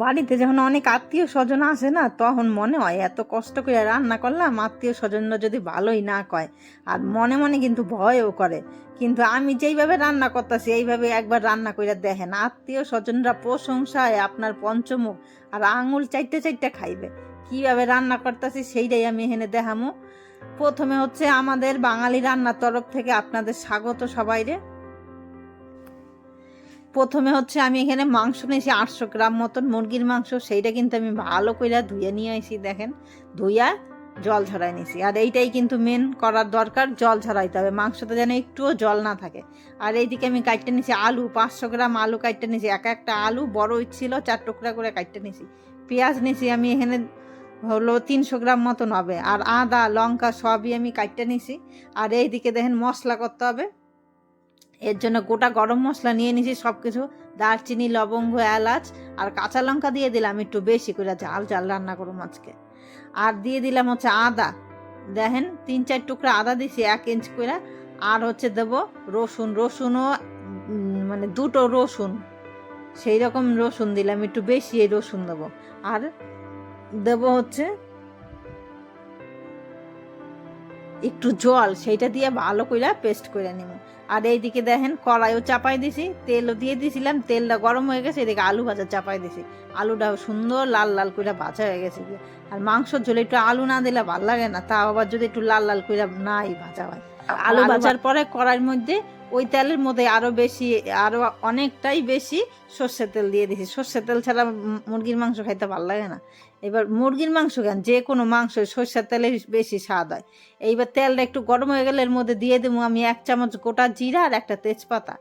বাড়িতে যখন অনেক আত্মীয় স্বজন আসে না, তখন মনে হয় এত কষ্ট করে রান্না করলাম, আত্মীয় স্বজনরা যদি ভালোই না কয়। আর মনে মনে কিন্তু ভয়ও করে। কিন্তু আমি যেইভাবে রান্না করতেছি এইভাবে একবার রান্না করে দেখেন, আত্মীয় স্বজনরা প্রশংসায় আপনার পঞ্চমুখ আর আঙুল চাইতে চাইতে খাইবে। কিভাবে রান্না করতেছি সেইটাই আমি এখানে দেখামো। প্রথমে হচ্ছে আমাদের বাঙালি রান্নার তরফ থেকে আপনাদের স্বাগত সবাইরে। প্রথমে হচ্ছে আমি এখানে মাংস নিয়েছি 800 গ্রাম মতন মুরগির মাংস। সেইটা কিন্তু আমি ভালো করে ধুয়ে নিয়ে আসি, দেখেন ধুইয়া জল ঝরাই নিয়েছি। আর এইটাই কিন্তু মেন করার দরকার, জল ঝরাইতে হবে, মাংসতে যেন একটুও জল না থাকে। আর এইদিকে আমি কাটতে নিয়েছি আলু, 500 গ্রাম আলু কাটতে নিয়েছি। একটা আলু বড় ছিল, 4 টুকরা করে কাটতে নিয়েছি। পেঁয়াজ নিয়েছি আমি এখানে হলো 300 গ্রাম মতন হবে। আর আদা লঙ্কা সবই আমি কাটতে নিয়েছি। আর এইদিকে দেখেন মশলা করতে হবে। এর জন্য গোটা গরম মশলা নিয়ে নিয়েছি সব কিছু, দারচিনি লবঙ্গ এলাচ আর কাঁচা লঙ্কা দিয়ে দিলাম একটু বেশি করে, ঝাল ঝাল রান্না করুম আজকে। আর দিয়ে দিলাম হচ্ছে আদা, দেখেন 3-4 টুকরা আদা দিছি 1 ইঞ্চ করে। আর হচ্ছে দেবো রসুনও মানে 2টো রসুন, সেই রকম রসুন দিলাম, একটু বেশি এই রসুন দেবো। আর দেবো হচ্ছে একটু জল, সেইটা দিয়ে ভালো করে পেস্ট করে নিব। আর এইদিকে দেখেন কড়াইও চাপাই দিছি, তেলও দিয়ে দিছিলাম, তেলটা গরম হয়ে গেছে। এদিকে আলু ভাজা চাপাই দিছি, আলুটাও সুন্দর লাল লাল করে ভাজা হয়ে গেছে। আর মাংসর ঝোলে একটু আলু না দিলে ভাল লাগে না, তা আবার যদি একটু লাল লাল করে নাই ভাজা হয়। আলু ভাজার পরে কড়াইয়ের মধ্যে ওই তেলের মধ্যে আরো অনেকটাই বেশি সর্ষের তেল দিয়ে দিছি। সর্ষের তেল ছাড়া মুরগির মাংস খাইতে ভাল লাগে না। এবার মুরগির মাংস কেন, যে কোনো মাংস সর্ষের তেলে বেশি স্বাদ হয়। এইবার তেলটা একটু গরম হয়ে গেলে এর মধ্যে দিয়ে দেবো আমি 1 চামচ গোটা জিরা আর একটা তেজপাতা।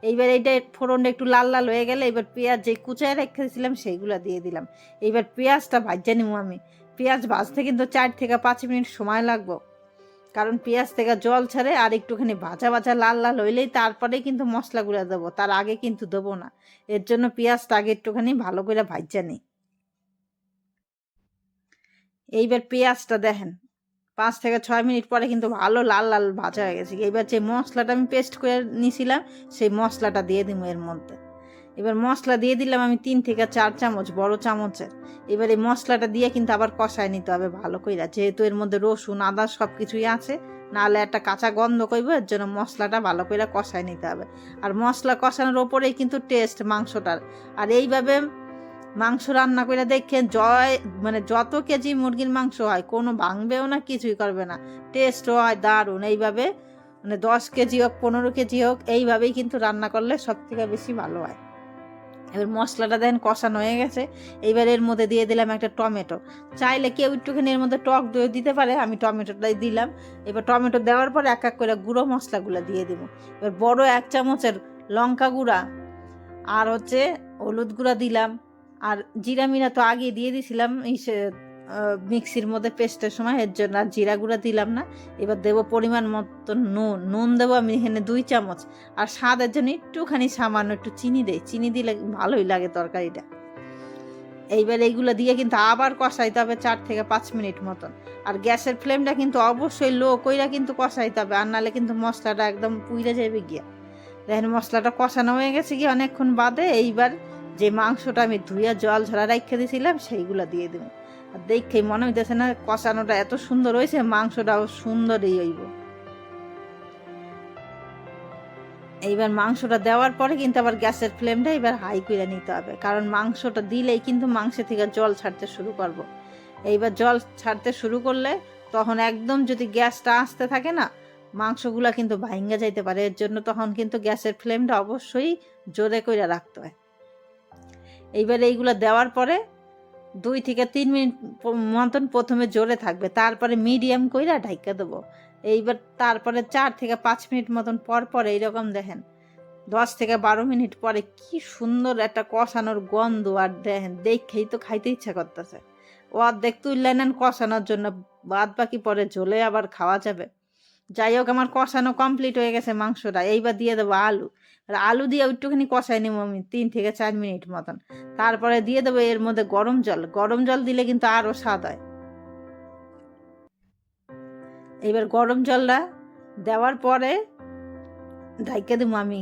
এইবার এইটা ফোড়নটা একটু লাল লাল হয়ে গেলে এবার পেঁয়াজ যে কুচায় রেখেছিলাম সেইগুলো দিয়ে দিলাম। এইবার পেঁয়াজটা ভাজতে নেবো আমি। পেঁয়াজ ভাজতে কিন্তু 4 থেকে 5 মিনিট সময় লাগবে, কারণ পেঁয়াজ থেকে জল ছাড়ে। আর একটুখানি ভাজা ভাজা লাল লাল হইলেই তারপরেই কিন্তু মশলাগুলো দেবো, তার আগে কিন্তু দেবো না। এর জন্য পেঁয়াজটা আগে একটুখানি ভালো করে ভাজতে নিই। এইবার পেঁয়াজটা দেখেন 5 থেকে 6 মিনিট পরে কিন্তু ভালো লাল লাল ভাজা হয়ে গেছে। এবার যে মশলাটা আমি পেস্ট করে নিয়েছিলাম সেই মশলাটা দিয়ে দিব এর মধ্যে। এবার মশলা দিয়ে দিলাম আমি 3 থেকে 4 চামচ বড় চামচের। এবার এই মশলাটা দিয়ে কিন্তু আবার কষায় নিতে হবে ভালো করে, যেহেতু এর মধ্যে রসুন আদা সব কিছুই আছে, নাহলে একটা কাঁচা গন্ধ করবে। এর জন্য মশলাটা ভালো করে কষায় নিতে হবে। আর মশলা কষানোর ওপরেই কিন্তু টেস্ট মাংসটার। আর এইভাবে মাংস রান্না করে দেখেন, মানে যত কেজি মুরগির মাংস হয় কোনো ভাঙবেও না, কিছুই করবে না, টেস্টও হয় দারুণ। এইভাবে মানে 10 কেজি হোক 15 কেজি হোক এইভাবেই কিন্তু রান্না করলে সব থেকে বেশি ভালো হয়। এবার মশলাটা দেন কষানো হয়ে গেছে। এইবার এর মধ্যে দিয়ে দিলাম একটা টমেটো। চাইলে কেউ একটুখানি এর মধ্যে টক দই দিতে পারে, আমি টমেটোটাই দিলাম। এবার টমেটো দেওয়ার পর এক এক করে গুঁড়ো মশলাগুলো দিয়ে দেবো। এবার বড় 1 চামচের লঙ্কা গুঁড়া আর হচ্ছে হলুদ গুঁড়া দিলাম। আর জিরা মিরা তো আগে দিয়ে দিয়েছিলাম এই মিক্সির মধ্যে পেস্টের সময়, এর জন্য আর জিরা গুঁড়া দিলাম না। এবার দেবো পরিমাণ মতো নুন দেবো আমি এখানে 2 চামচ। আর স্বাদের জন্য একটুখানি সামান্য একটু চিনি দেই, চিনি দিলে ভালোই লাগে তরকারিটা। এইবার এইগুলো দিয়ে কিন্তু আবার কষাইতে হবে 4 থেকে 5 মিনিট মতন। আর গ্যাসের ফ্লেমটা কিন্তু অবশ্যই লো কইরা কিন্তু কষাইতে হবে, আর নাহলে কিন্তু মশলাটা একদম পুইরা যাবে গিয়া। দেখেন মশলাটা কষানো হয়ে গেছে কি অনেকক্ষণ বাদে। এইবার যে মাংসটা আমি ধুইয়া জল ঝরা রেখে দিয়েছিলাম সেইগুলো দিয়ে দেবো। আর দেখেই মনে হইতেছে না কষানোটা এত সুন্দর হয়েছে, মাংসটাও সুন্দরই হইব। এইবার মাংসটা দেওয়ার পরে কিন্তু আবার গ্যাসের ফ্লেমটা এবার হাই করে নিতে হবে, কারণ মাংসটা দিলেই কিন্তু মাংস থেকে জল ছাড়তে শুরু করব। এইবার জল ছাড়তে শুরু করলে তখন একদম যদি গ্যাসটা আসতে থাকে না, মাংসগুলা কিন্তু ভাঙ্গা যাইতে পারে। এর জন্য তখন কিন্তু গ্যাসের ফ্লেমটা অবশ্যই জোরে করে রাখতে হয়। এইবার এইগুলো দেওয়ার পরে 2 থেকে 3 মিনিট মতন প্রথমে জোরে থাকবে, তারপরে মিডিয়াম কইরা ঢাইকা দেবো। এইবার তারপরে 4 থেকে 5 মিনিট মতন পর পর এইরকম দেখেন 10 থেকে 12 মিনিট পরে কি সুন্দর একটা কষানোর গন্ধ। আর দেখেন দেখেই তো খাইতে ইচ্ছা করতেছে। ও অর্ধেক তুললে নেন কষানোর জন্য, বাদ বাকি পরে ঝোলে আবার খাওয়া যাবে। যাই হোক আমার কষানো কমপ্লিট হয়ে গেছে মাংসটা। এইবার দিয়ে দেবো আলু। আর আলু দিয়ে একটুখানি কষাই নেবো আমি 3 থেকে 4 মিনিট মতন। তারপরে দিয়ে দেবো এর মধ্যে গরম জল। গরম জল দিলে কিন্তু আরও স্বাদ হয়। এইবার গরম জলটা দেওয়ার পরে ঢাইকা দেবো আমি,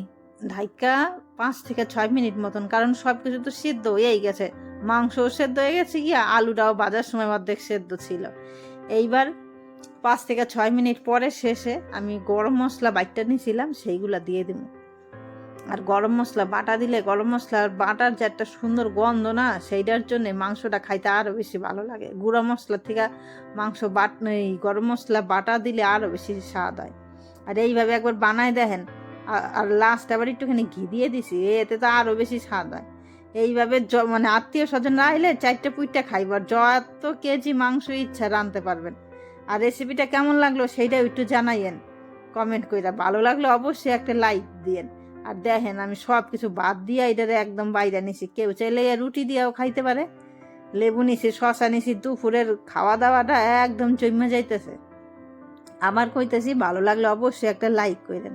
ঢাইকা 5 থেকে 6 মিনিট মতন, কারণ সব কিছু তো সিদ্ধ হয়েই গেছে। মাংসও সেদ্ধ হয়ে গেছে গিয়া, আলুটাও বাজার সময় অর্ধেক সেদ্ধ ছিল। এইবার 5 থেকে 6 মিনিট পরে শেষে আমি গরম মশলা বাইটটা নিয়েছিলাম সেইগুলা দিয়ে দিব। আর গরম মশলা বাটা দিলে গরম মশলার বাটার যে একটা সুন্দর গন্ধ না, সেইটার জন্য মাংসটা খাইতে আরও বেশি ভালো লাগে। গুঁড়া মশলা থেকে মাংস এই গরম মশলা বাটা দিলে আরও বেশি স্বাদ হয়। আর এইভাবে একবার বানায় দেখেন। আর লাস্ট আবার একটুখানি ঘি দিয়ে দিছি, এতে তো আরও বেশি স্বাদ হয়। এইভাবে মানে আত্মীয় স্বজনরা আইলে 4টে পুইটা খাইবার, যত কেজি মাংস ইচ্ছা রাঁধতে পারবেন। আর রেসিপিটা কেমন লাগলো সেইটাও একটু জানাইয়েন কমেন্ট কইরা। ভালো লাগলে অবশ্যই একটা লাইক দিয়েন। আর দেখেন আমি সব কিছু বাদ দিয়ে এটারে একদম বাইরে নিছি। কেউ চাইলে রুটি দিয়েও খাইতে পারে। লেবু নিছি, শশা নিছি, দুপুরের খাওয়া দাওয়াটা একদম জমে যাইতেছে। আবার কইতেছি, ভালো লাগলে অবশ্যই একটা লাইক করেন।